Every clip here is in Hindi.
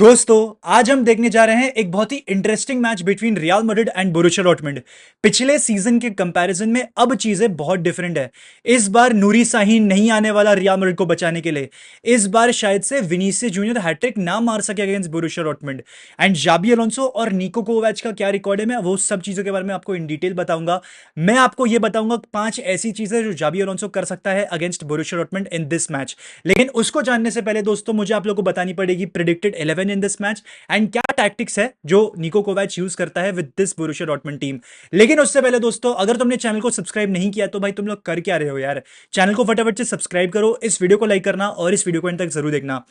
दोस्तों, आज हम देखने जा रहे हैं एक बहुत ही interesting match between Real Madrid and Borussia Dortmund. पिछले सीजन के कंपैरिजन में अब चीजें बहुत डिफरेंट है। इस बार नूरी साहीन नहीं आने वाला रियल मैड्रिड को बचाने के लिए। इस बार शायद से विनीसियस जूनियर हैट्रिक ना मार सके against Borussia Dortmund. And Xabi Alonso और निको कोवैच का क्या रिकॉर्ड है, मैं वो सब चीजों के बारे में आपको इन डिटेल बताऊंगा। मैं आपको ये बताऊंगा 5 ऐसी चीजें जो जाबी अलोंसो कर सकता है against Borussia Dortmund in this match. लेकिन उसको जानने से पहले दोस्तों, मुझे आप लोगों को बतानी पड़ेगी predicted 11 in this match and क्या टैक्टिक्स है जो निको कोवैच यूज करता है with this Borussia Dortmund team. लेकिन उससे पहले दोस्तों, अगर तुमने चैनल को सब्सक्राइब नहीं किया तो भाई तुम लोग कर क्या रहे हो यार। चैनल को फटाफट से सब्सक्राइब करो, इस वीडियो को लाइक करना और इस वीडियो को एंड तक जरूर देखना।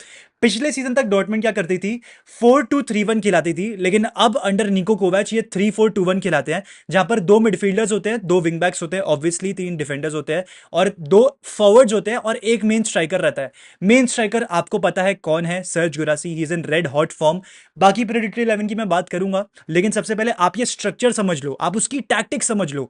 पिछले सीजन तक डॉर्टमुंड क्या करती थी, 4-2-3-1 खिलाती थी, लेकिन अब अंडर निको कोवैच ये 3-4-2-1 खिलाते हैं, जहां पर दो मिडफील्डर्स होते हैं, दो विंग बैक्स होते हैं, ऑब्वियसली 3 डिफेंडर्स होते हैं और दो फॉरवर्ड्स होते हैं और एक मेन स्ट्राइकर रहता है। मेन स्ट्राइकर आपको पता है कौन है, Serhou Guirassy. He is in red hot form. बाकी प्रेडिक्टेड 11 की मैं बात करूंगा, लेकिन सबसे पहले आप ये स्ट्रक्चर समझ लो, आप उसकी टैक्टिक समझ लो।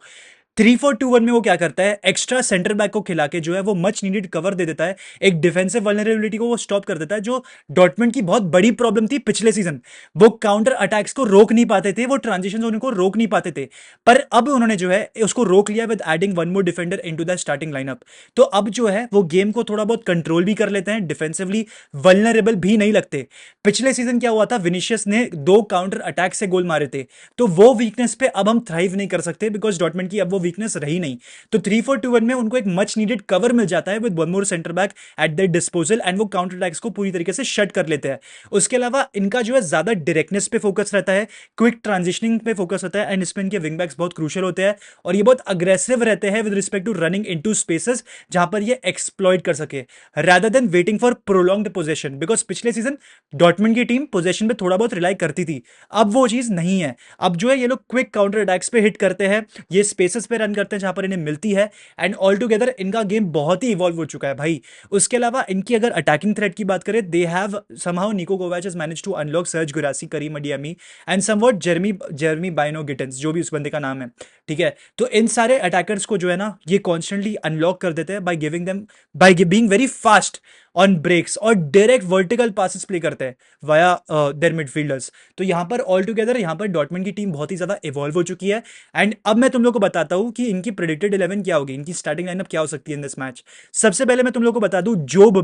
3-4-2-1 में वो क्या करता है, एक्स्ट्रा सेंटर बैक को खिला के जो है वो मच नीडेड कवर दे देता है, एक डिफेंसिव वल्नरेबिलिटी को वो स्टॉप कर देता है, जो डॉर्टमुंड की बहुत बड़ी प्रॉब्लम थी पिछले सीजन। वो काउंटर अटैक्स को रोक नहीं पाते थे, वो ट्रांजिशन उनको रोक नहीं पाते थे। पर अब उन्होंने जो है उसको रोक लिया with adding one more defender into the starting lineup. तो अब जो है वो गेम को थोड़ा बहुत कंट्रोल भी कर लेते हैं, डिफेंसिवली वल्नरेबल भी नहीं लगते। पिछले सीजन क्या हुआ था, विनीशियस ने 2 काउंटर अटैक से गोल मारे थे, तो वो वीकनेस पे अब हम थ्राइव नहीं कर सकते बिकॉज डॉर्टमुंड की अब वो वीकनेस रही नहीं। तो 3-4-2-1 में उनको एक मच नीडेड कवर मिल जाता है with one more centre back at there disposal and वो काउंटर अटैक्स को पूरी तरीके से शट कर लेते हैं। उसके अलावा इनका जो है ज्यादा डायरेक्टनेस पे फोकस रहता है, क्विक ट्रांजिशनिंग पे फोकस होता है एंड इसमें इनके विंग बैक्स बहुत क्रूशियल होते हैं और ये बहुत अग्रेसिव रहते हैं with respect to running into spaces जहां पर ये एक्सप्लॉइट कर सके rather than waiting for prolonged possession. Because पिछले सीजन डॉर्टमुंड की टीम पोजेशन पे थोड़ा बहुत रिलाई करती थी, अब वो चीज नहीं है। अब जो है ये लोग क्विक काउंटर अटैक्स पे हिट करते हैं, ये स्पेसेस पे रन करते हैं जहां पर इन्हें मिलती है एंड ऑल टुगेदर इनका गेम बहुत ही इवॉल्व हो चुका है भाई। उसके अलावा इनकी अगर अटैकिंग थ्रेट की बात करें, they have somehow Niko Kovac has managed to unlock Serhou Guirassy, Karim Adeyemi and somewhat Jamie Jamie Bynoe Gittens, जो भी उस बंदे का नाम है। ठीक है, तो इन सारे अटैकर्स को जो है ना ये कॉन्स्टेंटली अनलॉक कर देते हैं by giving them, by being very fast on breaks और डायरेक्ट वर्टिकल पासेस प्ले करते हैं वाया देयर मिडफील्डर्स। तो यहां पर ऑल टुगेदर यहां पर डॉर्टमुंड की टीम बहुत ही ज्यादा इवॉल्व हो चुकी है। एंड अब मैं तुम लोग को बताता हूं कि इनकी प्रेडिक्टेड 11 क्या होगी, इनकी स्टार्टिंग लाइनअप क्या हो सकती है इन दिस मैच। सबसे पहले मैं तुम लोग को बता दूं, जूड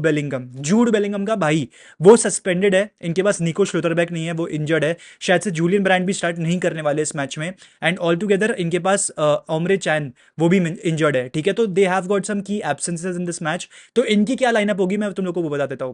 बेलिंगम का भाई वो सस्पेंडेड है, इनके पास निको श्लोटरबैक नहीं है, वो इंजर्ड है। शायद से जूलियन ब्रांड भी स्टार्ट नहीं करने वाले इस मैच में। एंड ऑल टुगेदर इनके पास ओमरे चैन वो भी इंजर्ड है। ठीक है, तो दे हैव गॉट सम की एब्सेंसेस इन दिस मैच। तो इनकी क्या लाइनअप होगी मैं तुम लोग को वो बता देता हूं।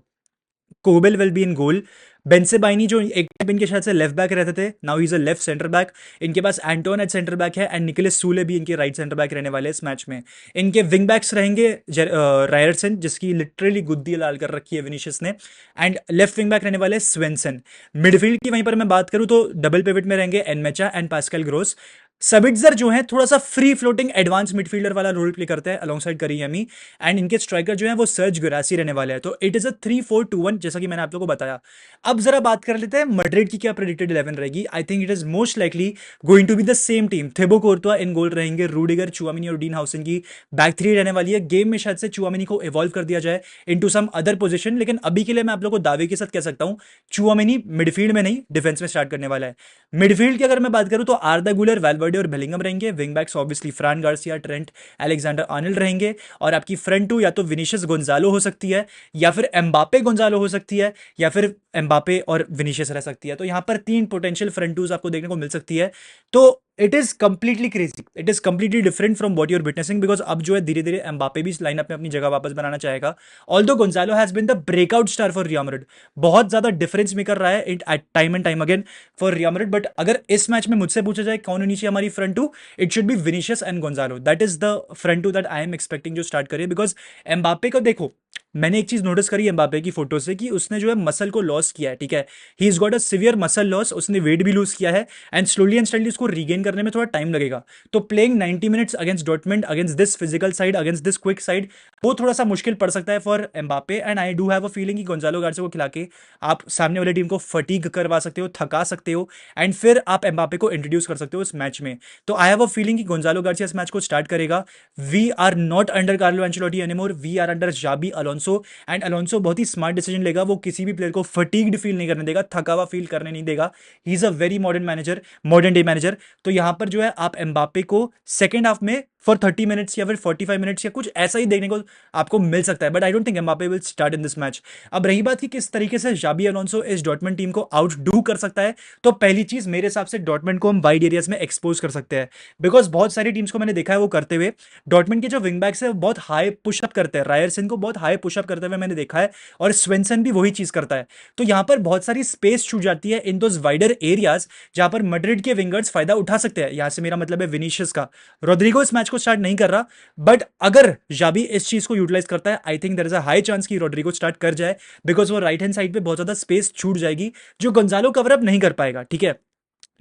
कोबेल विल बी इन गोल। बेंसेबाइनी जो एक टाइम इनके शायद से लेफ्ट बैक रहते थे, now he is a left centre back. इनके पास एंटोन एट सेंटर बैक है एंड निकोलस सूले भी इनके राइट सेंटर बैक रहने वाले इस मैच में। इनके विंग बैक्स रहेंगे रायरसन, जिसकी लिटरली गुद्दी लाल कर रखी है विनीशियस ने, एंड लेफ्ट विंग बैक रहने वाले स्वेंसन। मिडफील्ड की वहीं पर मैं बात करूं तो डबल पिवट में रहेंगे एनमेचा एंड पास्कल ग्रोस। सबिट्जर जो है थोड़ा सा फ्री फ्लोटिंग एडवांस मिडफील्डर वाला रोल प्ले करते हैं अलोंगसाइड करीयमी। एंड इनके स्ट्राइकर जो है वो सर्ज गुरासी रहने वाले हैं। तो इट इज अ 3-4-2-1 जैसा कि मैंने आप लोगों को बताया। अब जरा बात कर लेते हैं मैड्रिड की क्या प्रेडिक्टेड 11 रहेगी। I think it is most likely going to be the same team. Thibaut Courtois in goal रहेंगे, रूडिगर, चुआमिनी और डीन हाउसन की बैक थ्री रहने वाली है। गेम में शायद से चुआमिनी को इवॉल्व कर दिया जाए इनटू सम अदर पोजीशन, लेकिन अभी के लिए मैं आप लोगों को दावे के साथ कह सकता हूं चुआमिनी मिडफील्ड में नहीं डिफेंस में स्टार्ट करने वाला है। मिडफील्ड की अगर मैं बात करूं तो आर्दा गुलर, वैल्वर्डे और बेलिंगम रहेंगे। Wing backs obviously Fran Garcia, Trent Alexander Arnold रहेंगे। और आपकी फ्रंट टू या तो विनीशियस गोंजालो हो सकती है, या फिर एम्बापे गोंजालो हो सकती है, या फिर एम्बापे और विनीशियस रह सकती है। तो यहां पर 3 पोटेंशियल फ्रंट टूज आपको देखने को मिल सकती है। तो it is completely crazy, it is completely different from what you're witnessing, because अब जो है धीरे धीरे एम्बापे भी इस लाइनअप में अपनी जगह वापस बनाना चाहेगा। Although Gonzalo has been the breakout star for real Madrid, बहुत ज्यादा डिफरेंस मेकर रहा है it at time and time again for real Madrid. But अगर इस मैच में मुझसे पूछा जाए कौन होनी चाहिए हमारी front two, it should be Vinicius and Gonzalo. That is the front two that I am expecting जो स्टार्ट करे। बिकॉज एम्बापे को देखो, मैंने एक चीज नोटिस करी एम्बापे की फोटो से कि उसने जो है मसल को लॉस किया है। ठीक है, he is got a severe muscle loss, उसने वेट भी लूज किया है एंड स्लोली एंड स्टडली उसको रीगेन करने में थोड़ा टाइम लगेगा। तो playing 90 minutes against Dortmund, against this physical side, against this quick side, वो थोड़ा सा मुश्किल पड़ सकता है for Mbappe. And I do have a feeling कि गोंजालो गार्सिया को खिला के आप सामने वाली टीम को फटीग करवा सकते हो, थका सकते हो, एंड फिर आप एम्बापे को इंट्रोड्यूस कर सकते हो इस मैच में। तो आई हैव अ फीलिंग कि गोंजालो गार्सिया इस मैच को स्टार्ट करेगा। We are not under Carlo Ancelotti anymore, we are under Xabi Alonso. And Alonso बहुत ही स्मार्ट डिसीजन लेगा, वो किसी भी प्लेयर को फटीग्ड फील नहीं करने देगा, थका हुआ फील करने नहीं देगा। He is a very modern manager, modern day manager. तो यहां पर जो है आप एम्बापे को सेकेंड हाफ में फॉर 30 मिनट्स या फिर 45 मिनट्स या कुछ ऐसा ही देखने को आपको मिल सकता है, but I don't think Mbappe will start in this match. अब रही बात कि किस तरीके से जाबी अलोंसो इस डॉर्टमंड टीम को आउट डू कर सकता है, तो पहली चीज मेरे हिसाब से डॉर्टमंड को हम वाइड एरियाज में एक्सपोज कर सकते हैं, बिकॉज बहुत सारी टीम्स को मैंने देखा है वो करते हुए। डॉर्टमंड के जो विंग बैक्स है वो बहुत हाई पुशअप करते हैं, रायरसन को बहुत हाई पुशअप करते हुए मैंने देखा है, और स्वेंसन भी वही चीज करता है। तो यहां पर बहुत सारी स्पेस छूट जाती है इन दोज वाइडर एरियाज, जहां पर मैड्रिड के विंगर्स फायदा उठा सकते हैं। यहां से मेरा मतलब है विनीशियस का। रोड्रिगो इस मैच को स्टार्ट नहीं कर रहा, बट अगर जाबी इस चीज को यूटिलाइज करता है, I think there is a high chance कि रोड्रिगो स्टार्ट कर जाए, बिकॉज वो राइट हैंड साइड पे बहुत ज्यादा स्पेस छूट जाएगी जो गोंजालो कवर अप नहीं कर पाएगा, ठीक है।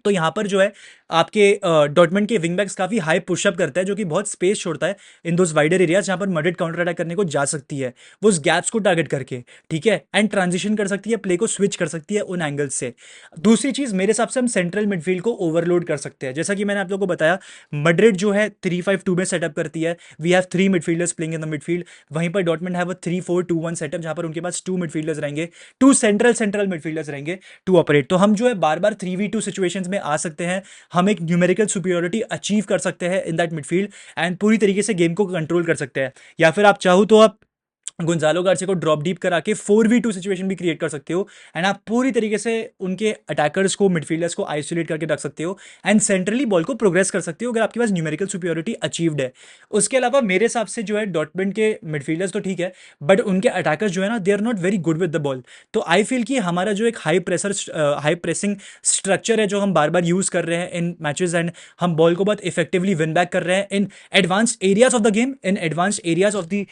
तो यहां पर जो है आपके डॉर्टमंड के विंगबैक्स काफी हाई पुशअप करता है, जो कि बहुत स्पेस छोड़ता है इन दोस वाइडर एरियाज जहां पर मैड्रिड काउंटर अटैक करने को जा सकती है, वो उस गैप्स को टारगेट करके, ठीक है, एंड ट्रांजिशन कर सकती है, प्ले को स्विच कर सकती है उन एंगल्स से। दूसरी चीज मेरे हिसाब से हम सेंट्रल मिडफील्ड को ओवरलोड कर सकते हैं, जैसा कि मैंने आप लोगों को बताया मैड्रिड जो है 3-5-2 में सेटअप करती है, we have 3 midfielders playing in the midfield. वहीं पर डॉर्टमंड हैव अ 3-4-2-1 सेटअप, जहां पर उनके पास 2 मिडफील्डर्स रहेंगे, 2 सेंट्रल मिडफील्डर्स रहेंगे टू ऑपरेट। तो हम जो है बार बार 3v2 सिचुएशंस में आ सकते हैं, हम एक न्यूमेरिकल सुपीरियरिटी अचीव कर सकते हैं इन दैट मिडफील्ड, एंड पूरी तरीके से गेम को कंट्रोल कर सकते हैं। या फिर आप चाहो तो आप गोंजालो गार्सिया को ड्रॉप डीप करा के 4v2 सिचुएशन भी क्रिएट कर सकते हो, एंड आप पूरी तरीके से उनके अटैकर्स को, मिडफील्डर्स को आइसोलेट करके रख सकते हो, एंड सेंट्रली बॉल को प्रोग्रेस कर सकते हो अगर आपके पास न्यूमेरिकल सुपीरियरिटी अचीव्ड है। उसके अलावा मेरे हिसाब से जो है डॉर्टमंड के मिडफील्डर्स तो ठीक है, बट उनके अटैकर्स जो है ना, they are not very good with the ball. तो आई फील कि हमारा जो एक हाई प्रेसिंग स्ट्रक्चर है जो हम बार बार यूज कर रहे हैं इन मैचेस, एंड हम बॉल को बहुत इफेक्टिवली विन बैक कर रहे हैं इन advanced areas of the game, in advanced areas of the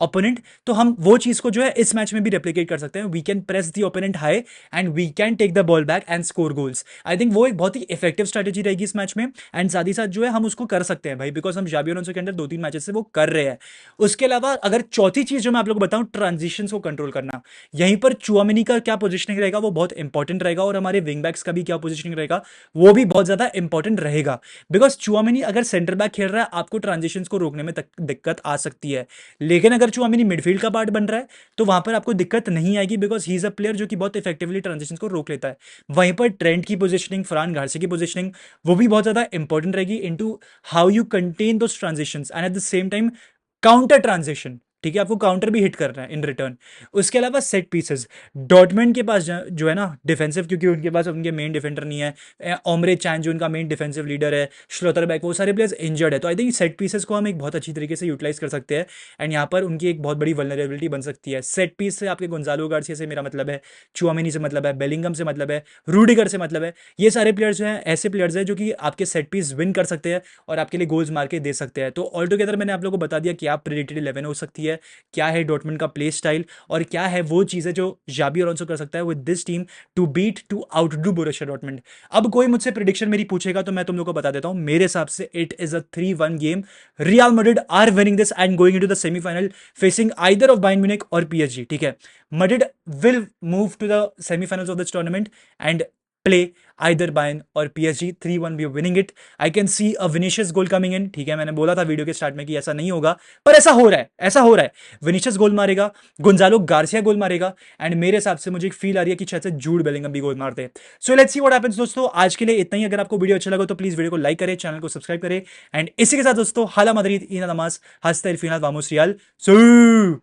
opponent, तो हम वो चीज को जो है इस मैच में भी रेप्लिकेट कर सकते हैं। We can press the opponent high and we can take the ball back and score goals. I think वो एक बहुत ही इफेक्टिव स्ट्रेटेजी रहेगी इस मैच में, एंड साथ ही साथ जो है हम उसको कर सकते हैं भाई, बिकॉज हम जाबी अलोंसो के अंदर 2-3 मैचेस से वो कर रहे हैं। उसके अलावा अगर चौथी चीज जो मैं आप लोगों को बताऊं, ट्रांजिशन को कंट्रोल करना, यहीं पर चुआमिनी का क्या पोजिशनिंग रहेगा वो बहुत इंपॉर्टेंट रहेगा, और हमारे विंग बैक्स का भी क्या पोजिशनिंग रहेगा वो भी बहुत ज्यादा इंपॉर्टेंट रहेगा, बिकॉज चुआमिनी अगर सेंटर बैक खेल रहा है आपको ट्रांजिशन को रोकने में दिक्कत आ सकती है, लेकिन अगर चुआमिनी मिडफील्ड का पार्ट बन रहा है तो वहां पर आपको दिक्कत नहीं आएगी, because he is a player जो कि बहुत इफेक्टिवली ट्रांजिशन को रोक लेता है। वहीं पर ट्रेंट की पोजिशनिंग, फरहान गार्सिया की पोजिशनिंग, वो भी बहुत ज्यादा इंपॉर्टेंट रहेगी into how you contain those transitions and at the same time counter transition, ठीक है, आपको काउंटर भी हिट करना है इन रिटर्न। उसके अलावा सेट पीसेस, डॉर्टमंड के पास जो है ना डिफेंसिव, क्योंकि उनके पास उनके मेन डिफेंडर नहीं है, ओमरे चैन जो उनका मेन डिफेंसिव लीडर है, श्लोटरबैक, वो सारे प्लेयर्स इंजर्ड है, तो आई थिंक सेट पीसेस को हम एक बहुत अच्छी तरीके से यूटिलाइज कर सकते हैं, एंड यहाँ पर उनकी एक बहुत बड़ी वल्नरेबिलिटी बन सकती है। सेट पीस से आपके गोंजालो गार्सिया से मेरा मतलब है, चुआमेनी से मतलब है, बेलिंगम से मतलब है, रूडिगर से मतलब है, ये सारे प्लेयर्स जो हैं ऐसे प्लेयर्स हैं जो कि आपके सेट पीस विन कर सकते हैं और आपके लिए गोल्स मार के दे सकते हैं। तो ऑल टुगेदर मैंने आप लोगों को बता दिया क्या प्रेडिक्टेड 11 हो सकती है, क्या है डॉर्टमंड का प्ले स्टाइल, और क्या है वो चीजें जो जाबी अलोंसो कर सकता है with this team to outdo Borussia Dortmund. अब कोई मुझसे प्रेडिक्शन मेरी पूछेगा तो मैं तुम लोगों को बता देता हूं, मेरे हिसाब से it is a 3-1 game, Real Madrid are winning this and going into the semifinal facing either of Bayern Munich और पीएसजी, ठीक है। Madrid will move to the semifinals of this tournament and play either Bayern or PSG 3-1 we are winning it. I can see a Vinicius goal coming in, ठीक है, मैंने बोला था वीडियो के स्टार्ट में कि ऐसा नहीं होगा, पर ऐसा हो रहा है, ऐसा हो रहा है। विनीशियस गोल मारेगा, गोंजालो गार्सिया गोल मारेगा, एंड मेरे हिसाब से मुझे एक फील आ रही है कि शायद से जूड बेलिंगम भी गोल मारते हैं। So let's see what happens दोस्तों, आज के लिए इतना ही। अगर आपको वीडियो अच्छा लगा तो प्लीज वीडियो को लाइक करें, चैनल को सब्सक्राइब करें, एंड इसी के साथ दोस्तों हाला मदरिद ईना नमाज हस्ता इल फिनाल वामोस रियल सू।